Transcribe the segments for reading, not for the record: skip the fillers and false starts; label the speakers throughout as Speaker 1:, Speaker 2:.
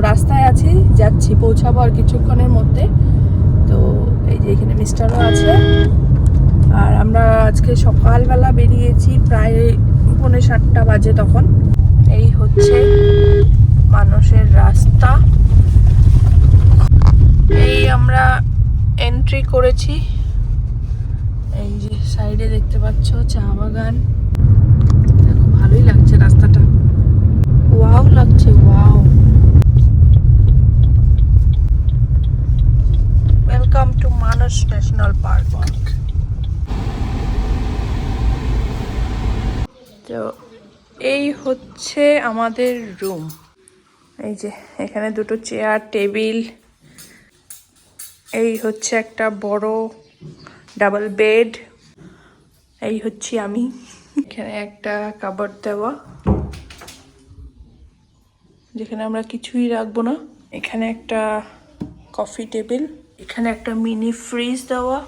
Speaker 1: রাস্তায় আছি, যাচ্ছি, পৌঁছাবো আর কিছুক্ষণের মধ্যে। তো এই যে এখানে মিস্টারও আছে। আর আমরা আজকে সকালবেলা বেরিয়েছি, প্রায় 7:45 বাজে তখন। এই হচ্ছে মানুষের রাস্তা। এই আমরা এন্ট্রি করেছি। এই যে সাইডে দেখতে পাচ্ছ চা বাগান। দেখো ভালোই লাগছে রাস্তাটা, ওয়াও লাগছে, wow. Welcome to Manas national park. তো এই হচ্ছে আমাদের রুম। এই যে এখানে দুটো চেয়ার, টেবিল। এই হচ্ছে একটা বড় ডাবল বেড। এই হচ্ছে আমি। এখানে একটা কাবার্ড দেওয়া, যেখানে আমরা কিছুই রাখবো না। এখানে একটা কফি টেবিল। এখানে একটা মিনি ফ্রিজ দেওয়া,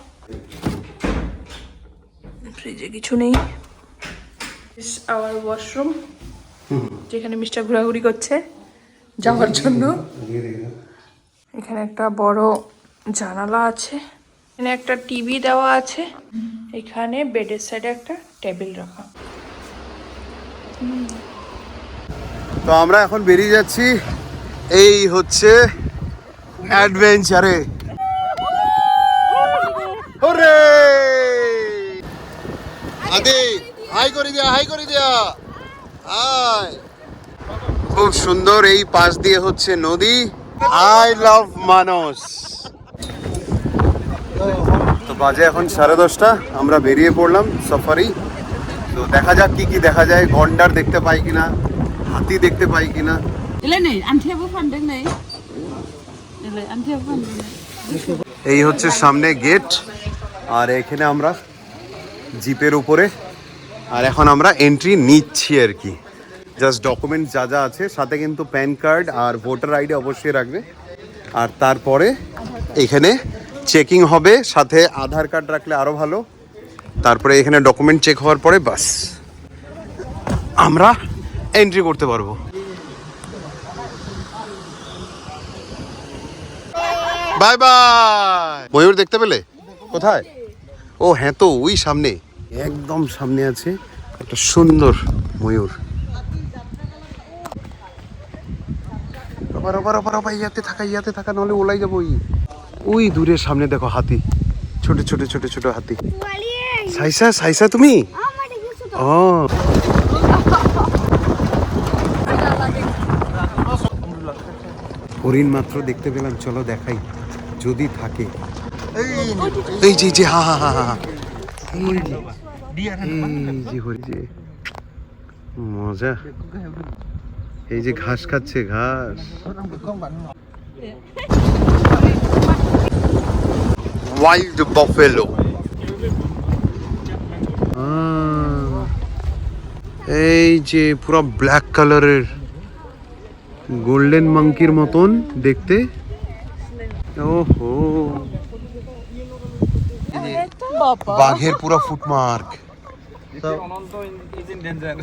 Speaker 1: ফ্রিজে কিছু নেই। আওয়ার ওয়াশরুম, যেখানে মিস্টার ঘোরাঘুরি করছে যাওয়ার জন্য। এখানে একটা বড় জানালা আছে। এখানে একটা টিভি দেওয়া আছে। এখানে বেডের সাইডে একটা টেবিল রাখা।
Speaker 2: তো আমরা এখন বেরিয়ে যাচ্ছি। এই হচ্ছে অ্যাডভেঞ্চারে। ওরে আদি হাই করে দিয়া, হাই করে দিয়া, হাই। খুব সুন্দর। এই পাশ দিয়ে হচ্ছে নদী। আই লাভ মানস। তো বাজে এখন 10:30। আমরা বেরিয়ে পড়লাম সাফারি। তো দেখা যাক কি কি দেখা যায়। গন্ডার দেখতে পাই কিনা, হাতি দেখতে পাই কিনা। এই হচ্ছে সামনে গেট, আর এখানে আমরা জিপের উপরে। আর এখন আমরা এন্ট্রি নিচ্ছি আর কি। জাস্ট ডকুমেন্ট যা যা আছে সাথে, কিন্তু প্যান কার্ড আর ভোটার আইডি অবশ্যই রাখবে। আর তারপরে এখানে চেকিং হবে, সাথে আধার কার্ড রাখলে আরও ভালো। তারপরে এখানে ডকুমেন্ট চেক হওয়ার পরে বাস আমরা এন্ট্রি করতে পারবো। Bye bye. ময়ূর দেখতে পেলে? কোথায়? ও হ্যাঁ, তো ওই সামনে, একদম সামনে আছে একটা সুন্দর ময়ূর। ইয়াতে থাকা নাহলে ওলাই যাবো। ওই দূরে সামনে দেখো হাতি, ছোট ছোট ছোট ছোট হাতি। সাইসা, সাইসা তুমি? ও হরিণ মাত্র দেখতে পেলাম, চলো দেখাই যদি থাকে। এই যে হা হা হা হা, মজা। এই যে ঘাস খাচ্ছে, ঘাস। Wild buffalo. এই যে পুরো ব্ল্যাক কালারের, গোল্ডেন মাঙ্কির মতন দেখতে। ওহো, বাঘের পুরো ফুটমার্ক।
Speaker 3: অনন্ত ইজ ইন ডেঞ্জার।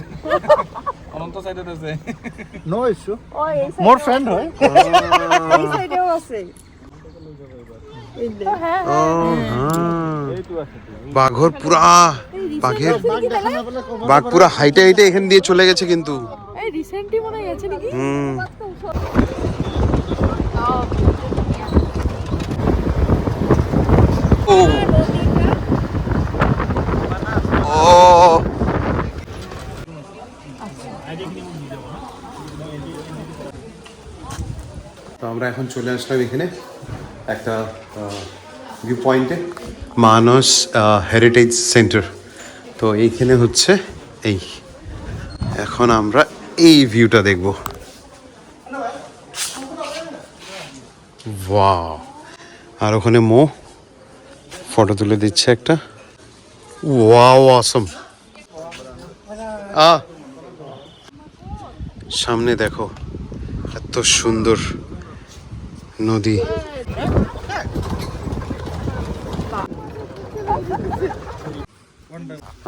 Speaker 3: অনন্ত সাইডে আছে।
Speaker 2: নো ইস্যু, মোর ফ্রেন্ড হয়।
Speaker 1: এই সাইডেও আছে।
Speaker 2: বাঘর পুরা, বাঘ পুরা হাইটে হাইটে এখান দিয়ে চলে গেছে কিন্তু।
Speaker 1: এই রিসেন্টলি মনে গেছে নাকি?
Speaker 2: ও তো আমরা এখন চলে আসলাম এখানে একটা ভিউ পয়েন্টে, মানস হেরিটেজ সেন্টার। তো এইখানে হচ্ছে এই, এখন আমরা এই ভিউটা দেখব। ওয়াও। আর ওখানে ফটো তুলে দিচ্ছে একটা। ওয়াও, অসম। সামনে দেখো এত সুন্দর নদী।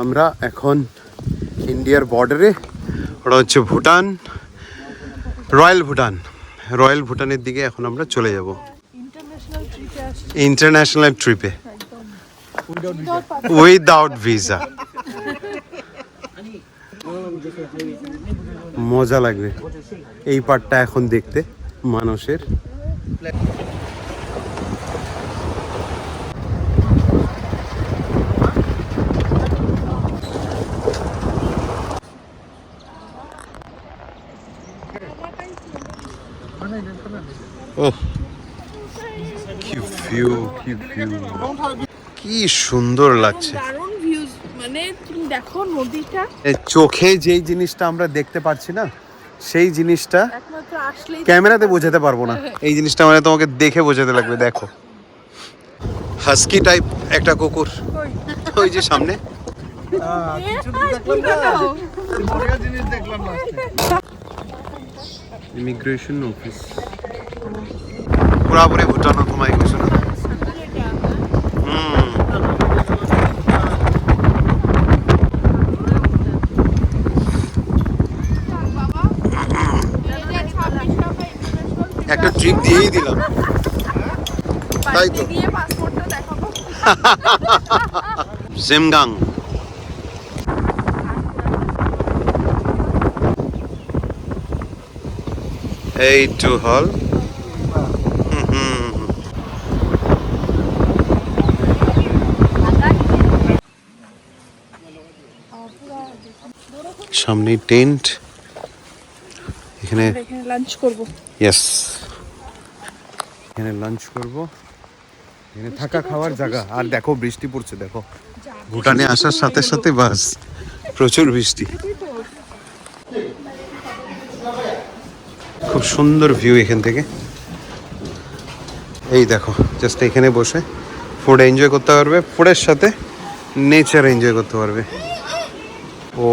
Speaker 2: আমরা এখন ইন্ডিয়ার বর্ডারে, ওটা হচ্ছে ভুটান, রয়্যাল ভুটান। রয়্যাল ভুটানের দিকে এখন আমরা চলে যাব
Speaker 1: ইন্টারন্যাশনাল ট্রিপে আসি
Speaker 2: ইন্টারন্যাশনাল ট্রিপে
Speaker 1: একদম
Speaker 2: উইদাউট ভিসা। মজা লাগবে এই পার্টটা এখন দেখতে মানুষের। ওহ কি ভিউ, কি ভিউ, কি সুন্দর লাগছে।
Speaker 1: দারুণ ভিউজ, মানে তুমি দেখো নদীটা,
Speaker 2: এই চোখে যেই জিনিসটা আমরা দেখতে পাচ্ছি না, সেই জিনিসটা
Speaker 1: একমাত্র আসলেই
Speaker 2: ক্যামেরাতে বোঝাতে পারবো না। এই জিনিসটা মানে তোমাকে দেখে বোঝাতে লাগবে। দেখো হাস্কি টাইপ একটা কুকুর ওই যে সামনে। ইমিগ্রেশন অফিস পুরাপুরি ভুটানত সোমাই গৈছো না। একটা ট্রিক দিয়েই দিলাম, তাই তো।
Speaker 1: দিয়ে পাসপোর্টটা দেখাবো।
Speaker 2: জেমগাং এই টু হল। সামনে টেন্ট, এখানে
Speaker 1: এখানে লাঞ্চ করব।
Speaker 2: ইয়েস, এখানে লাঞ্চ করব। এখানে থাকা খাওয়ার জায়গা। আর দেখো বৃষ্টি পড়ছে, দেখো ভুটানে আসার সাথে সাথে বাস প্রচুর বৃষ্টি। খুব সুন্দর ভিউ এখান থেকে। এই দেখো জাস্ট এখানে বসে ফুড এনজয় করতে পারবে, ফুডের সাথে নেচার এনজয় করতে পারবে। ও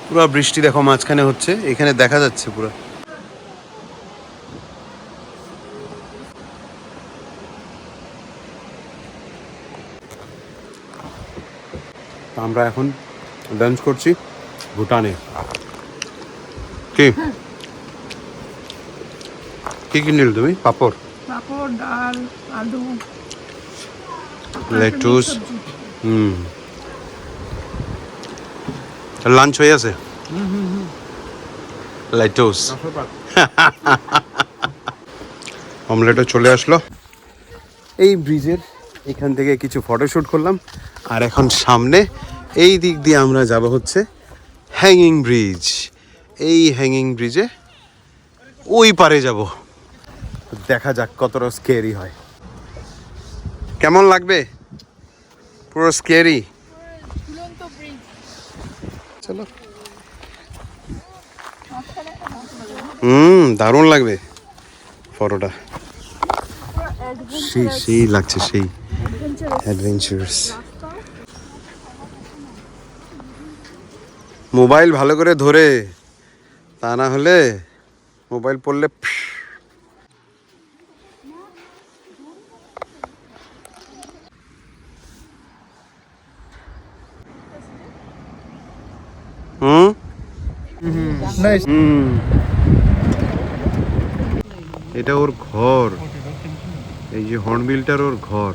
Speaker 2: পুরো বৃষ্টি দেখো মাঝখানে হচ্ছে, এখানে দেখা যাচ্ছে পুরো। আমরা এখন লাঞ্চ করছি ভুটানে। কি কি কিনলে তুমি? পাপড়,
Speaker 1: পাপড়, ডাল, আলু,
Speaker 2: লেটুস। লাঞ্চ হয়ে আছে? লেটুস অমলেটও চলে আসলো। এই ব্রিজের এখান থেকে কিছু ফটোশ্যুট করলাম। আর এখন সামনে এই দিক দিয়ে আমরা যাব হচ্ছে হ্যাঙ্গিং ব্রিজ। এই হ্যাঙ্গিং ব্রিজে ওই পারে যাব, দেখা যাক কতটা স্কেরি হয়। কেমন লাগবে? পুরো স্কেরি। চলো। দারুণ লাগবে ফটোটা, সেই সেই লাগছে, সেই অ্যাডভেঞ্চারাস। মোবাইল ভালো করে ধরে, তা না হলে মোবাইল পড়লে এটা ওর ঘর, এই যে হর্নবিলটার ওর ঘর।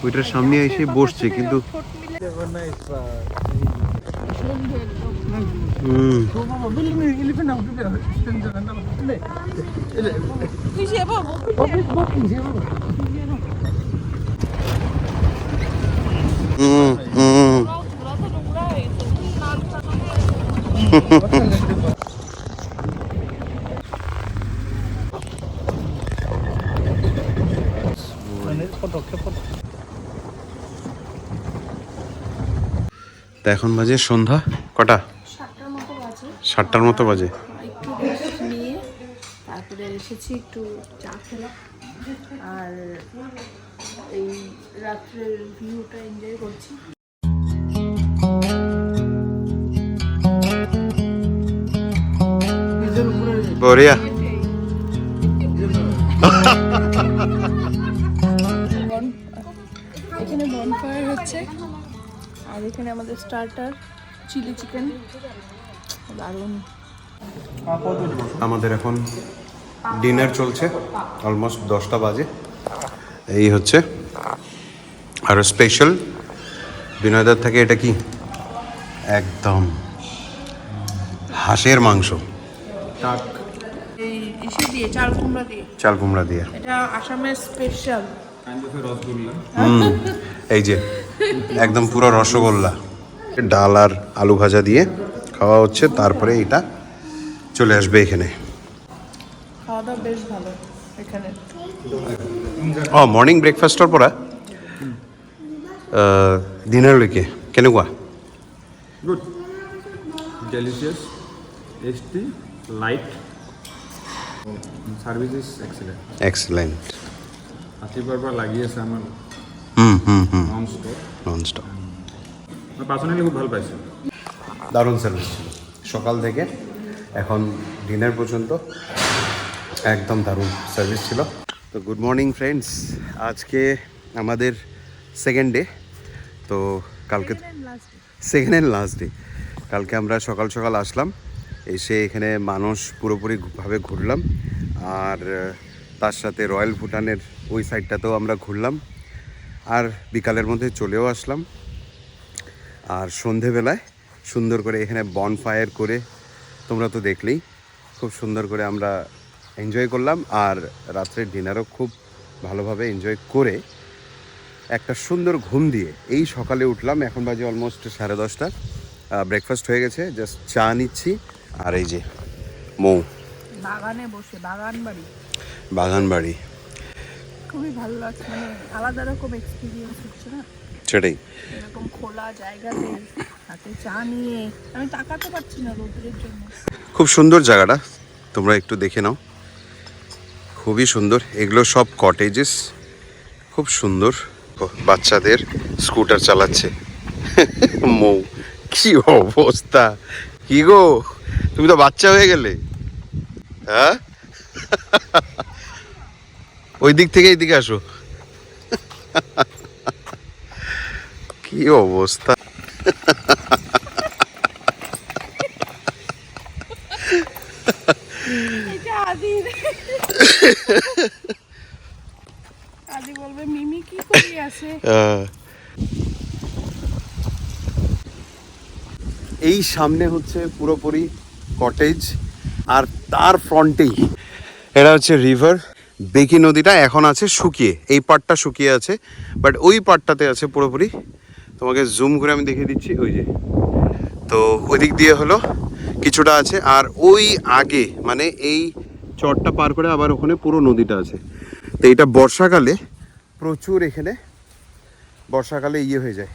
Speaker 2: ওইটার সামনে এসে বসছে, কিন্তু এখন বাজে সন্ধ্যা কটা? 7টার মতো বাজে।
Speaker 1: একটু রেস্ট নিয়ে তারপরে এসেছি, একটু চা খেলাম আর এই রাত্রের ভিউটা এনজয় করছি।
Speaker 2: বড়িয়া।
Speaker 1: এখানে আমাদের স্টার্টার চিলি চিকেন, দারুণ।
Speaker 2: আমাদের এখন ডিনার চলছে, অলমোস্ট 10টা বাজে। এই হচ্ছে আর স্পেশাল বিনয়দার থেকে এটা কি একদম হাঁসের মাংস,
Speaker 1: এই ইসে দিয়ে চাল কুমড়া দিয়ে,
Speaker 2: চাল কুমড়া দিয়ে।
Speaker 1: এটা আসামের স্পেশাল।
Speaker 3: রসগোল্লা।
Speaker 2: এই যে একদম পুরো রসগোল্লা। ডাল আর আলু ভাজা দিয়ে খাওয়া হচ্ছে, তারপরে এটা চলে আসবে এখানে।
Speaker 1: খাওয়া দাওয়া বেশ ভালো এখানে।
Speaker 2: মৰ্ণিং ব্ৰেকফাষ্টৰ পৰা ডিনাৰলৈকে কেনেকুৱা?
Speaker 3: Good. Delicious, tasty, light. Service is excellent.
Speaker 2: Excellent.
Speaker 3: ৰাতিপুৱাৰ পৰা লাগি আছে আমাৰ নন ষ্টপ।
Speaker 2: Non stop.
Speaker 3: মই পাৰ্চনেলি খুব ভাল পাইছোঁ।
Speaker 2: দারুণ সার্ভিস ছিল সকাল থেকে এখন ডিনার পর্যন্ত, একদম দারুণ সার্ভিস ছিল। তো গুড মর্নিং ফ্রেন্ডস, আজকে আমাদের সেকেন্ড ডে। তো কালকে সেকেন্ড অ্যান্ড লাস্ট ডে। কালকে আমরা সকাল সকাল আসলাম, এসে এখানে মানুষ পুরোপুরিভাবে ঘুরলাম, আর তার সাথে রয়্যাল ভুটানের ওই সাইডটাতেও আমরা ঘুরলাম, আর বিকালের মধ্যে চলেও আসলাম। আর সন্ধেবেলায় সুন্দর করে এখানে বনফায়ার করে, তোমরা তো দেখলেই, খুব সুন্দর করে আমরা এনজয় করলাম। আর রাত্রের ডিনারও খুব ভালোভাবে এনজয় করে একটা সুন্দর ঘুম দিয়ে এই সকালে উঠলাম। এখন বাজে অলমোস্ট 10:30। ব্রেকফাস্ট হয়ে গেছে, জাস্ট চা নিচ্ছি। আর এই যে মৌ
Speaker 1: বাগানে বসে, বাগান
Speaker 2: বাড়ি
Speaker 1: খুবই ভালো লাগছে, মানে আলাদা রকম এক্সপিরিয়েন্স হচ্ছে না
Speaker 2: সেটাই।
Speaker 1: এরকম খোলা জায়গাতে হাতে চা নিয়ে, আমি তাকাতে পারছি না রোদ্রের জন্য।
Speaker 2: খুব সুন্দর জায়গাটা, তোমরা একটু দেখে নাও, খুবই সুন্দর। এগুলো সব কটেজেস, খুব সুন্দর। বাচ্চাদের স্কুটার চালাচ্ছে মৌ, কি অবস্থা! কি গো, তুমি তো বাচ্চা হয়ে গেলে, হ্যাঁ? ওই দিক থেকে এইদিকে আসো, কি অবস্থা!
Speaker 1: আদি বলবে মিমি কি করি আছে।
Speaker 2: এই সামনে হচ্ছে পুরোপুরি কটেজ, আর তার ফ্রন্টেই এটা হচ্ছে রিভার। বেকি নদীটা এখন আছে শুকিয়ে, এই পার্টটা শুকিয়ে আছে, বাট ওই পার্টটাতে আছে পুরোপুরি। তোমাকে জুম করে আমি দেখিয়ে দিচ্ছি, ওই যে। তো ওই দিক দিয়ে হলো কিছুটা আছে, আর ওই আগে মানে এই চরটা পার করে আবার ওখানে পুরো নদীটা আছে। তো এটা বর্ষাকালে প্রচুর, এখানে বর্ষাকালে হয়ে যায়,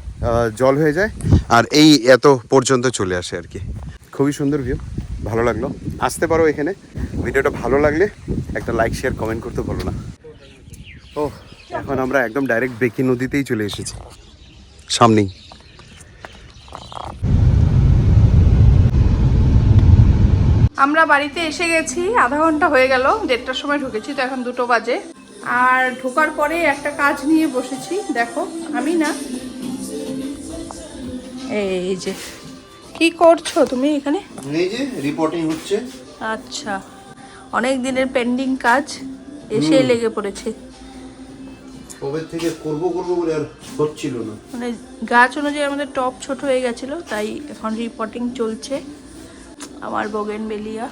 Speaker 2: জল হয়ে যায়, আর এই এত পর্যন্ত চলে আসে আর কি। খুবই সুন্দর ভিউ, ভালো লাগলো। আসতে পারো এখানে। ভিডিওটা ভালো লাগলে একটা লাইক, শেয়ার, কমেন্ট করতে ভুলো না। ও, এখন আমরা একদম ডাইরেক্ট বেকি নদীতেই চলে এসেছি, সামনেই।
Speaker 1: আমরা বাড়িতে এসে গেছি, আধা ঘন্টা হয়ে গেল, 1:30টার সময় ঢুকেছি, তো এখন 2টো বাজে। আর ঢোকার পরে একটা কাজ নিয়ে বসেছি, দেখো। আমি না, এই যে কি করছো তুমি এখানে?
Speaker 2: এই যে রিপোর্টিং হচ্ছে।
Speaker 1: আচ্ছা, অনেক দিনের পেন্ডিং কাজ এসেই লেগে পড়েছে।
Speaker 2: কবে থেকে করব বলে আর হচ্ছিল না,
Speaker 1: মানে গাছ অনুযায়ী আমাদের টপ ছোট হয়ে গেছিলো, তাই এখন রিপোর্টিং চলছে। আমার বোগেনভেলিয়া